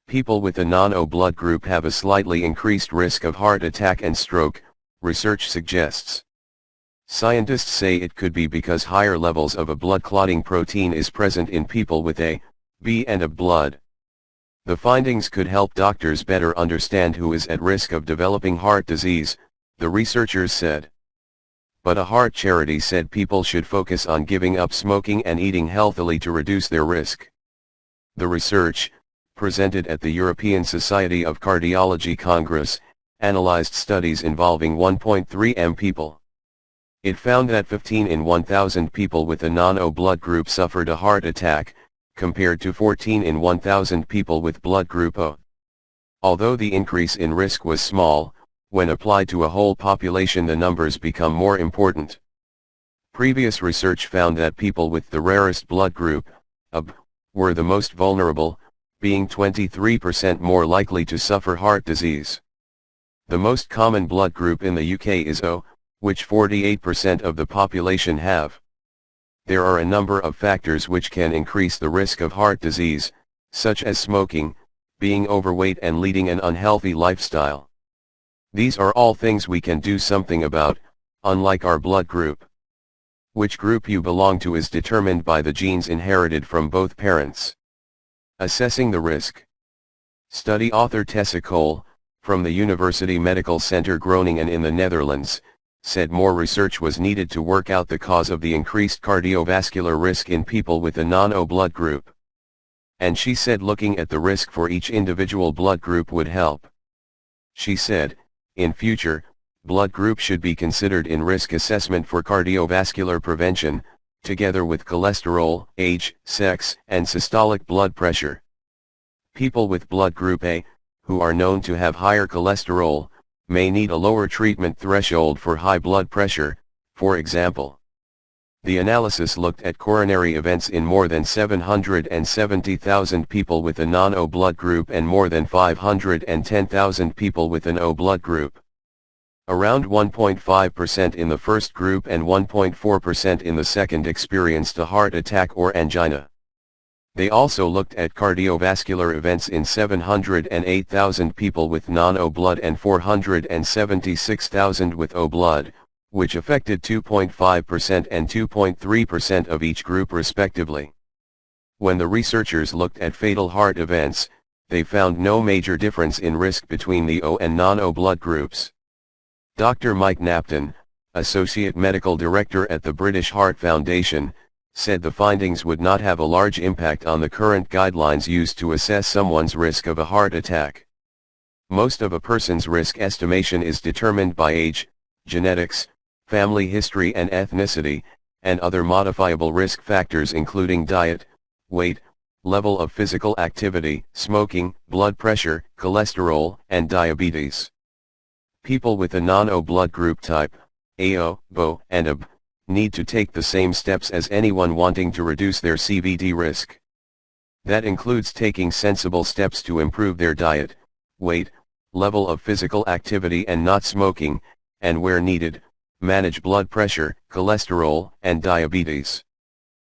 People with a non-O blood group have a slightly increased risk of heart attack and stroke, research suggests. Scientists say it could be because higher levels of a blood clotting protein is present in people with A, B and AB blood. The findings could help doctors better understand who is at risk of developing heart disease, the researchers said. But a heart charity said people should focus on giving up smoking and eating healthily to reduce their risk. The research, presented at the European Society of Cardiology Congress, analyzed studies involving 1.3 million people. It found that 15 in 1,000 people with a non-O blood group suffered a heart attack, compared to 14 in 1,000 people with blood group O. Although the increase in risk was small, when applied to a whole population the numbers become more important. Previous research found that people with the rarest blood group, AB, were the most vulnerable, being 23% more likely to suffer heart disease. The most common blood group in the UK is O, which 48% of the population have. There are a number of factors which can increase the risk of heart disease, such as smoking, being overweight and leading an unhealthy lifestyle. These are all things we can do something about, unlike our blood group. Which group you belong to is determined by the genes inherited from both parents. Assessing the risk. Study author Tessa Cole, from the University Medical Center Groningen in the Netherlands, said more research was needed to work out the cause of the increased cardiovascular risk in people with a non-O blood group. And she said looking at the risk for each individual blood group would help. She said, in future, blood group should be considered in risk assessment for cardiovascular prevention, together with cholesterol, age, sex, and systolic blood pressure. People with blood group A, who are known to have higher cholesterol, may need a lower treatment threshold for high blood pressure, for example. The analysis looked at coronary events in more than 770,000 people with a non-O blood group and more than 510,000 people with an O blood group. Around 1.5% in the first group and 1.4% in the second experienced a heart attack or angina. They also looked at cardiovascular events in 708,000 people with non-O blood and 476,000 with O blood, which affected 2.5% and 2.3% of each group respectively. When the researchers looked at fatal heart events, they found no major difference in risk between the O and non-O blood groups. Dr. Mike Napton, Associate Medical Director at the British Heart Foundation, said the findings would not have a large impact on the current guidelines used to assess someone's risk of a heart attack. Most of a person's risk estimation is determined by age, genetics, family history and ethnicity, and other modifiable risk factors including diet, weight, level of physical activity, smoking, blood pressure, cholesterol, and diabetes. People with a non-O blood group type, AO, BO, and AB, need to take the same steps as anyone wanting to reduce their CVD risk. That includes taking sensible steps to improve their diet, weight, level of physical activity and not smoking, and where needed, manage blood pressure, cholesterol, and diabetes.